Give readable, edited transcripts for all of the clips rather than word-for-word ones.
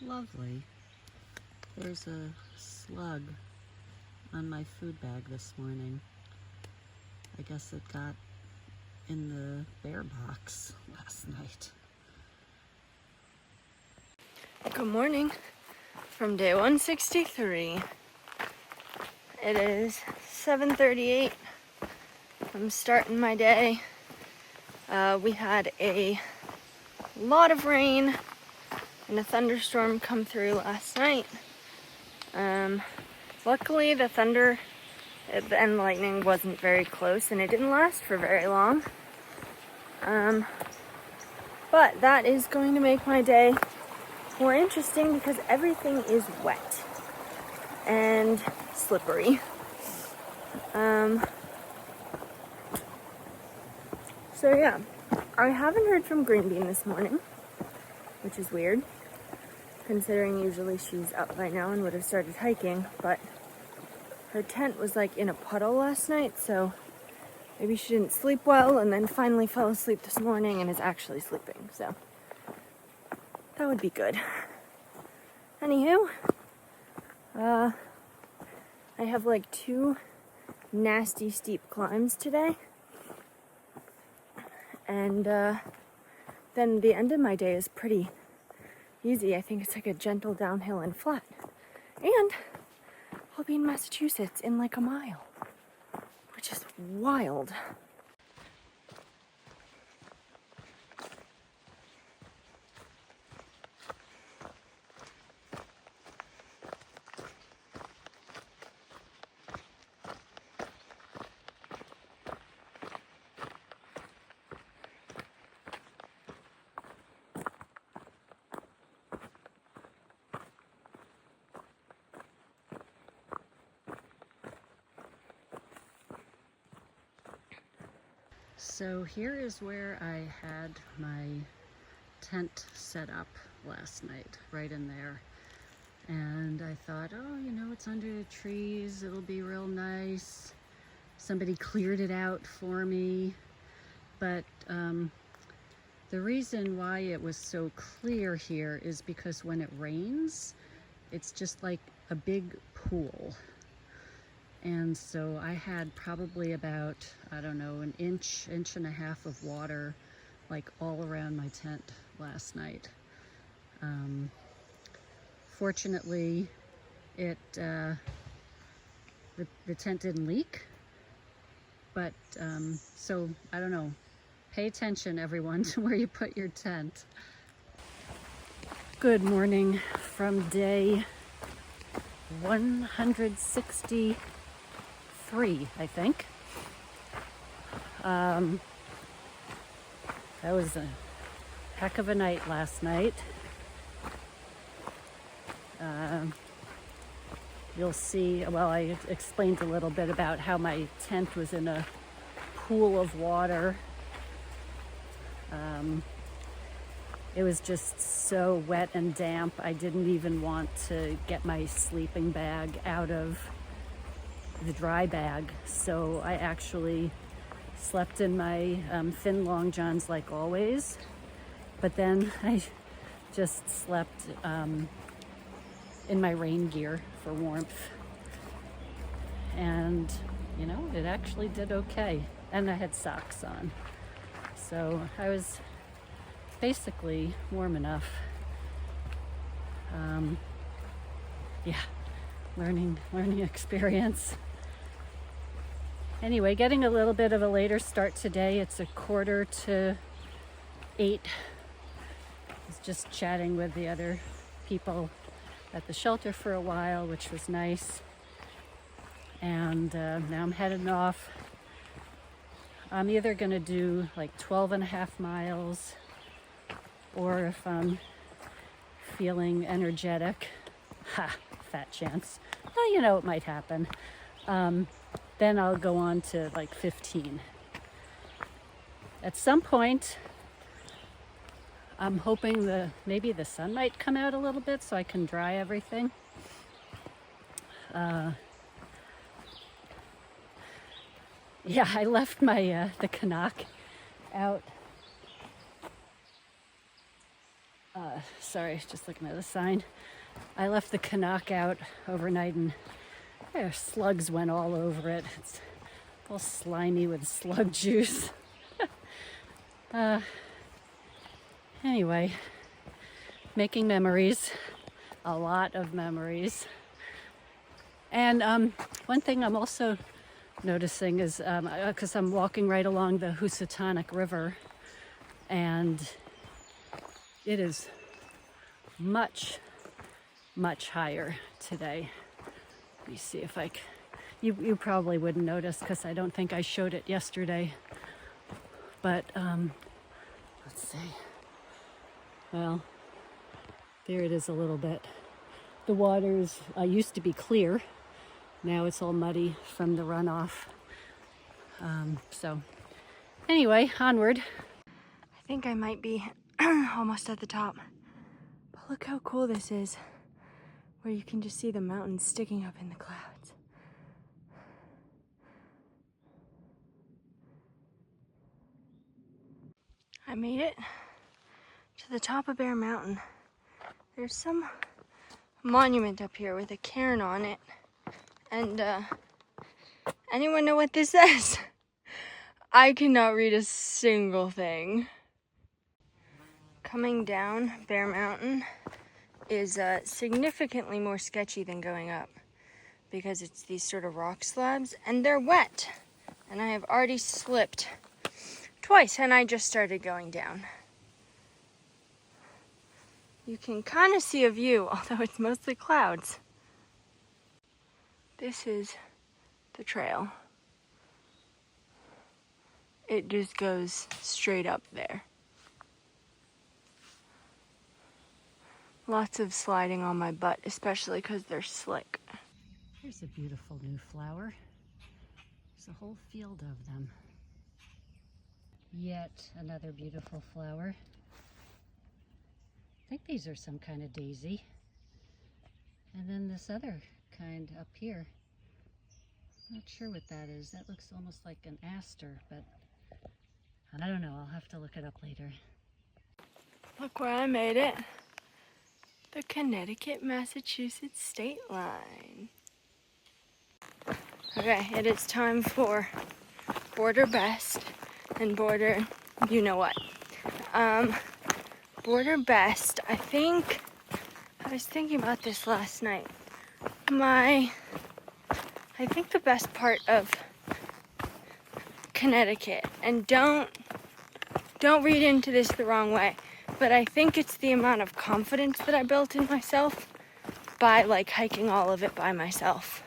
Lovely. There's a slug on my food bag this morning. I guess it got in the bear box last night. Good morning from day 163. It is 7:38. I'm starting my day. We had a lot of rain and a thunderstorm come through last night. Luckily the thunder and lightning wasn't very close and it didn't last for very long. But that is going to make my day more interesting because everything is wet and slippery. So yeah, I haven't heard from Green Bean this morning, which is weird, considering usually she's up by now and would have started hiking, but her tent was like in a puddle last night, so maybe she didn't sleep well and then finally fell asleep this morning and is actually sleeping, so that would be good. Anywho, I have like 2 nasty steep climbs today, and then the end of my day is pretty easy. I think it's like a gentle downhill and flat, and I'll be in Massachusetts in like a mile, which is wild. So here is where I had my tent set up last night, right in there. And I thought, oh, you know, it's under the trees, it'll be real nice. Somebody cleared it out for me. But the reason why it was so clear here is because when it rains, it's just like a big pool. And so I had probably about, I don't know, an inch and a half of water like all around my tent last night. Fortunately, the tent didn't leak, but so I don't know. Pay attention, everyone, to where you put your tent. Good morning from day 163, I think. That was a heck of a night last night. You'll see, well, I explained a little bit about how my tent was in a pool of water. It was just so wet and damp, I didn't even want to get my sleeping bag out of the dry bag. So I actually slept in my thin long johns like always, but then I just slept in my rain gear for warmth. And, you know, it actually did okay. And I had socks on. So I was basically warm enough. Yeah, learning experience. Anyway, getting a little bit of a later start today. It's 7:45. I was just chatting with the other people at the shelter for a while, which was nice. And now I'm heading off. I'm either gonna do like 12.5 miles, or if I'm feeling energetic, fat chance, well, you know, it might happen, then I'll go on to like 15. At some point, I'm hoping maybe the sun might come out a little bit so I can dry everything. Yeah, I left my the Canuck out Sorry, just looking at the sign. I left the Canuck out overnight and slugs went all over it. It's all slimy with slug juice. Anyway, making memories, a lot of memories. And one thing I'm also noticing is, because I'm walking right along the Housatonic River, and it is much higher today. Let me see if you probably wouldn't notice because I don't think I showed it yesterday. But let's see. Well, there it is a little bit. The waters used to be clear. Now it's all muddy from the runoff. So anyway, onward. I think I might be almost at the top. But look how cool this is, where you can just see the mountains sticking up in the clouds. I made it to the top of Bear Mountain. There's some monument up here with a cairn on it. And anyone know what this says? I cannot read a single thing. Coming down Bear Mountain is significantly more sketchy than going up because it's these sort of rock slabs and they're wet. And I have already slipped twice and I just started going down. You can kind of see a view, although it's mostly clouds. This is the trail. It just goes straight up there. Lots of sliding on my butt, especially because they're slick. Here's a beautiful new flower. There's a whole field of them. Yet another beautiful flower. I think these are some kind of daisy. And then this other kind up here. Not sure what that is. That looks almost like an aster, but I don't know. I'll have to look it up later. Look where I made it. The Connecticut-Massachusetts state line. Okay, it is time for border best and border you know what. Border best, I was thinking about this last night. I think the best part of Connecticut, and don't read into this the wrong way, but I think it's the amount of confidence that I built in myself by like hiking all of it by myself.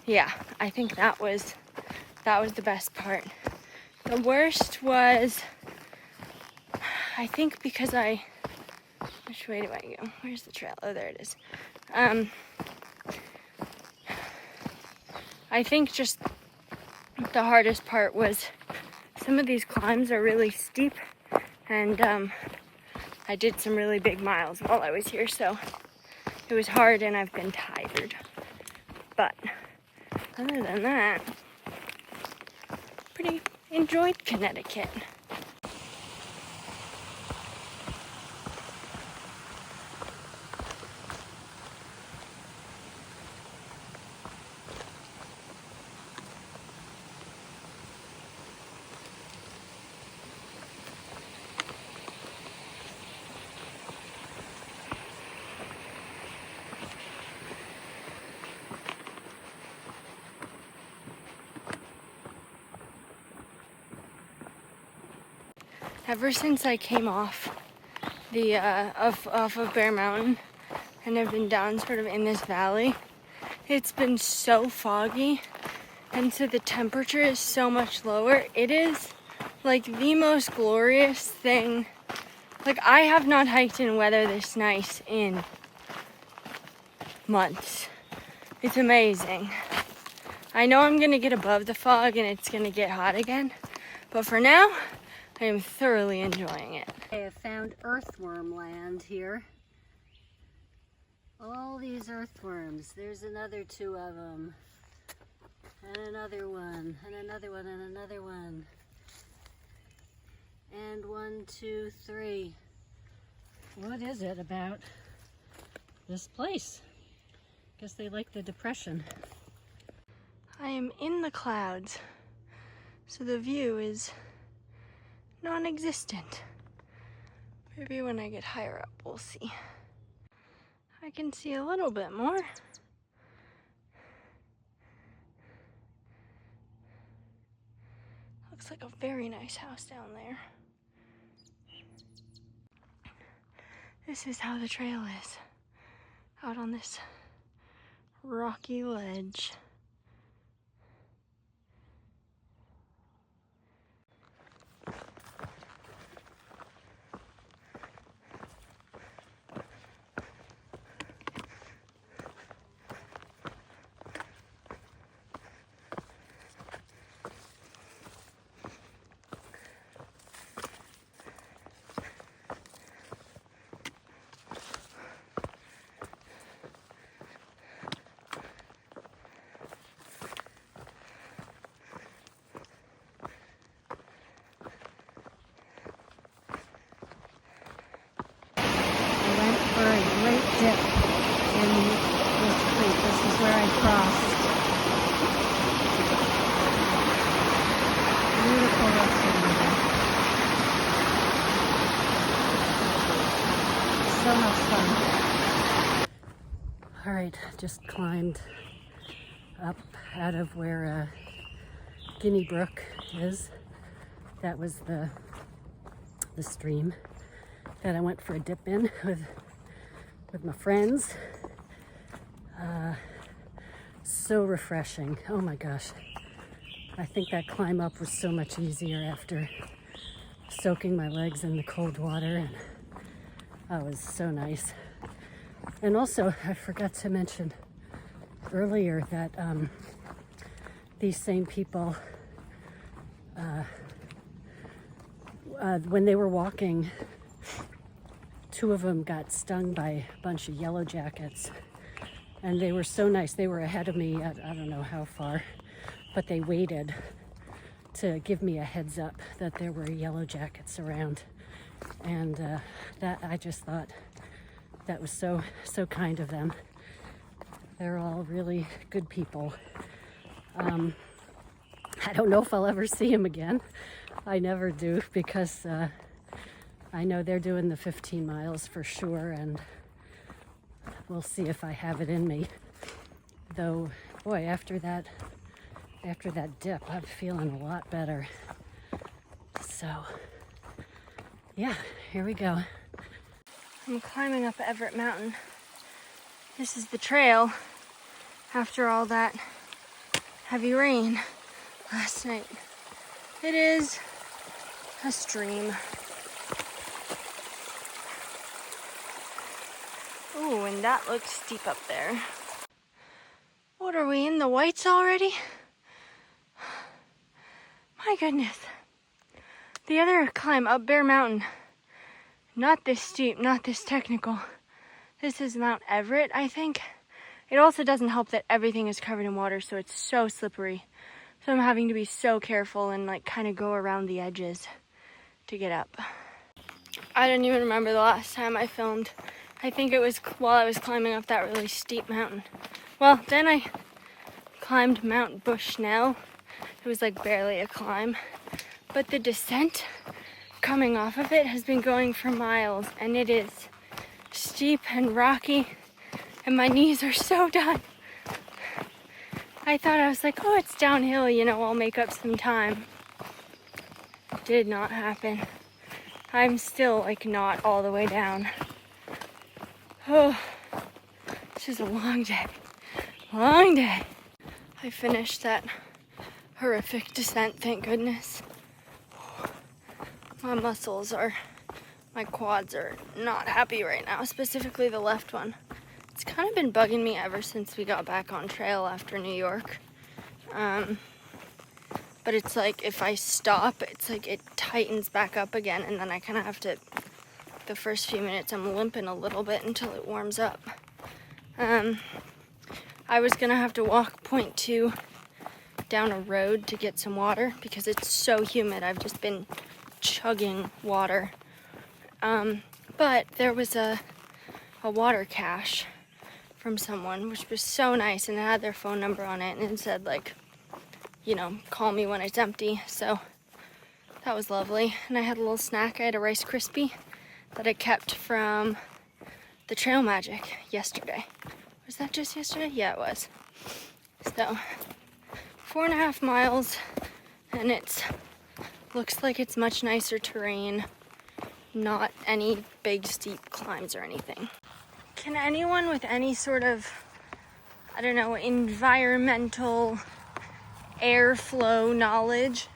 Yeah, I think that was the best part. The worst was, I think because which way do I go? Where's the trail? Oh, there it is. I think just the hardest part was some of these climbs are really steep, and I did some really big miles while I was here, so it was hard and I've been tired. But other than that, pretty enjoyed Connecticut. Ever since I came off off of Bear Mountain and have been down sort of in this valley, it's been so foggy, and so the temperature is so much lower. It is like the most glorious thing. Like, I have not hiked in weather this nice in months. It's amazing. I know I'm gonna get above the fog and it's gonna get hot again, but for now, I am thoroughly enjoying it. I have found earthworm land here. All these earthworms. There's another 2 of them. And another one, and another one, and another one. And 1, 2, 3. What is it about this place? Guess they like the depression. I am in the clouds, so the view is non-existent. Maybe when I get higher up, we'll see. I can see a little bit more. Looks like a very nice house down there. This is how the trail is, out on this rocky ledge. For a great dip in this creek. This is where I crossed. Beautiful restaurant. So much fun. All right, just climbed up out of where Guinea Brook is. That was the stream that I went for a dip in with my friends. So refreshing. Oh my gosh. I think that climb up was so much easier after soaking my legs in the cold water, and that was so nice. And also, I forgot to mention earlier that these same people, when they were walking, 2 of them got stung by a bunch of yellow jackets, and they were so nice. They were ahead of me at I don't know how far, but they waited to give me a heads up that there were yellow jackets around, and that I just thought that was so kind of them. They're all really good people. I don't know if I'll ever see them again. I never do, because I know they're doing the 15 miles for sure, and we'll see if I have it in me. Though, boy, after that dip, I'm feeling a lot better. So, yeah, here we go. I'm climbing up Everett Mountain. This is the trail after all that heavy rain last night. It is a stream. Ooh, and that looks steep up there. What are we, in the whites already? My goodness. The other climb up Bear Mountain, not this steep, not this technical. This is Mount Everett, I think. It also doesn't help that everything is covered in water, so it's so slippery. So I'm having to be so careful and like kind of go around the edges to get up. I don't even remember the last time I filmed. I think it was while I was climbing up that really steep mountain. Well, then I climbed Mount Bushnell. It was like barely a climb, but the descent coming off of it has been going for miles, and it is steep and rocky, and my knees are so done. I thought, I was like, oh, it's downhill, you know, I'll make up some time. Did not happen. I'm still like not all the way down. Oh, this is a long day. Long day. I finished that horrific descent, thank goodness. My my quads are not happy right now, specifically the left one. It's kind of been bugging me ever since we got back on trail after New York. But it's like if I stop, it's like it tightens back up again, and then I kind of have to, the first few minutes I'm limping a little bit until it warms up. I was gonna have to walk 0.2 down a road to get some water because it's so humid. I've just been chugging water. But there was a water cache from someone, which was so nice, and it had their phone number on it, and it said, like, you know, call me when it's empty. So that was lovely. And I had a little snack. I had a Rice Krispie that I kept from the Trail Magic yesterday. Was that just yesterday? Yeah, it was. So 4.5 miles, and it's looks like it's much nicer terrain, not any big steep climbs or anything. Can anyone with any sort of, I don't know, environmental airflow knowledge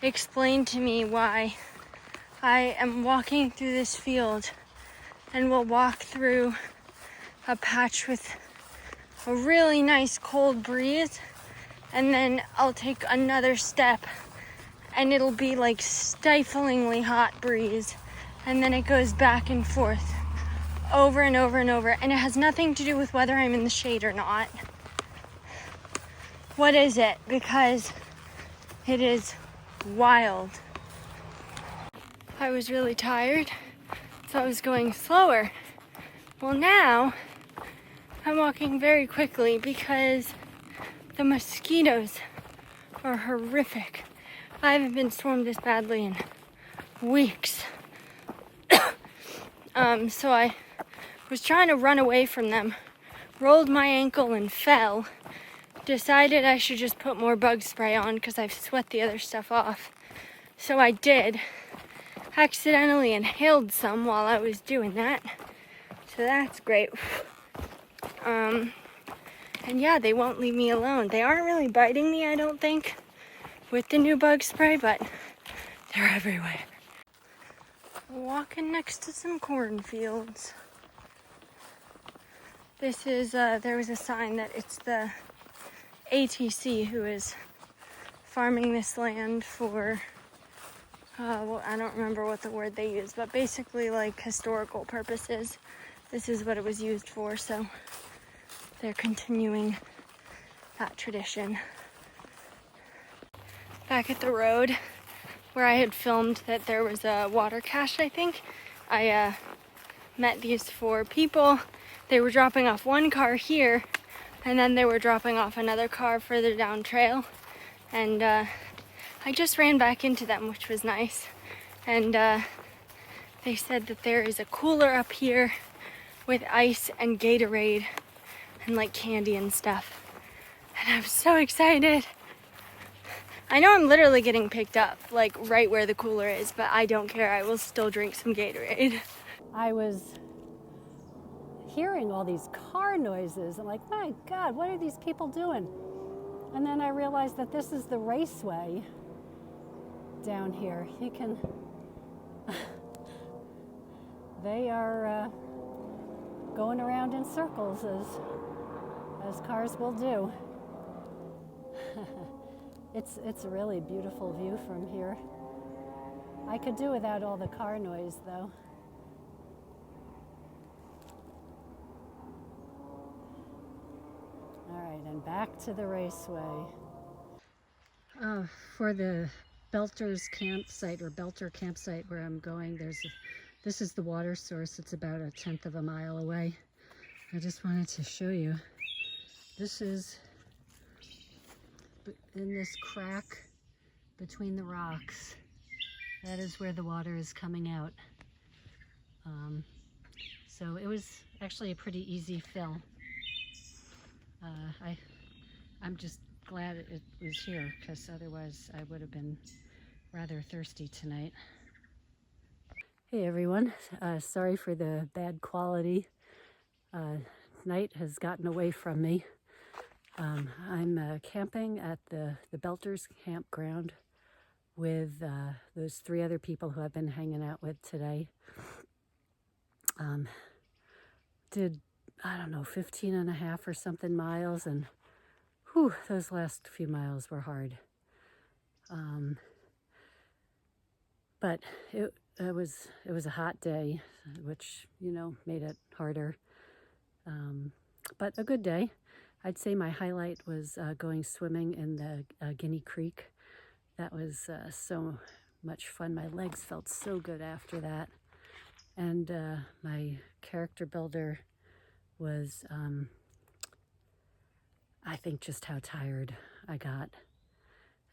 explain to me why I am walking through this field and will walk through a patch with a really nice cold breeze, and then I'll take another step and it'll be like stiflingly hot breeze, and then it goes back and forth over and over and over, and it has nothing to do with whether I'm in the shade or not. What is it? Because it is wild. I was really tired, so I was going slower. Well, now I'm walking very quickly because the mosquitoes are horrific. I haven't been swarmed this badly in weeks. So I was trying to run away from them, rolled my ankle and fell. Decided I should just put more bug spray on because I've sweat the other stuff off. So I did. Accidentally inhaled some while I was doing that. So that's great. And yeah, they won't leave me alone. They aren't really biting me, I don't think, with the new bug spray, but they're everywhere. Walking next to some cornfields. This is, there was a sign that it's the ATC who is farming this land for, well, I don't remember what the word they use, but basically like historical purposes. This is what it was used for, so they're continuing that tradition. Back at the road where I had filmed that there was a water cache, I think, I met these 4 people. They were dropping off one car here, and then they were dropping off another car further down trail. And I just ran back into them, which was nice. And they said that there is a cooler up here with ice and Gatorade and like candy and stuff. And I'm so excited. I know I'm literally getting picked up, like right where the cooler is, but I don't care. I will still drink some Gatorade. I was hearing all these car noises. I'm like, my God, what are these people doing? And then I realized that this is the Raceway down here. You can, they are going around in circles as cars will do. It's a really beautiful view from here. I could do without all the car noise though. All right, and back to the Raceway. For the Belters campsite or Belter campsite where I'm going, this is the water source. It's about 1/10 of a mile away. I just wanted to show you. This is in this crack between the rocks. That is where the water is coming out. So it was actually a pretty easy fill. I'm just glad it was here, because otherwise I would have been rather thirsty tonight. Hey everyone, sorry for the bad quality. Night has gotten away from me. I'm camping at the Belters campground with those 3 other people who I've been hanging out with today. Did, I don't know, 15.5 or something miles, and whew, those last few miles were hard. But it was a hot day, which, you know, made it harder. But a good day. I'd say my highlight was going swimming in the Guinea Creek. That was so much fun. My legs felt so good after that. And my character builder was, I think, just how tired I got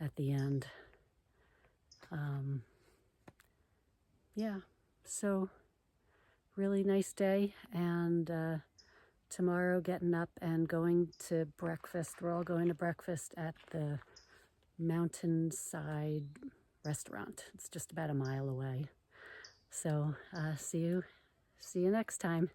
at the end. Yeah, so really nice day, and tomorrow getting up and going to breakfast. We're all going to breakfast at the Mountainside restaurant. It's just about a mile away. So see you next time.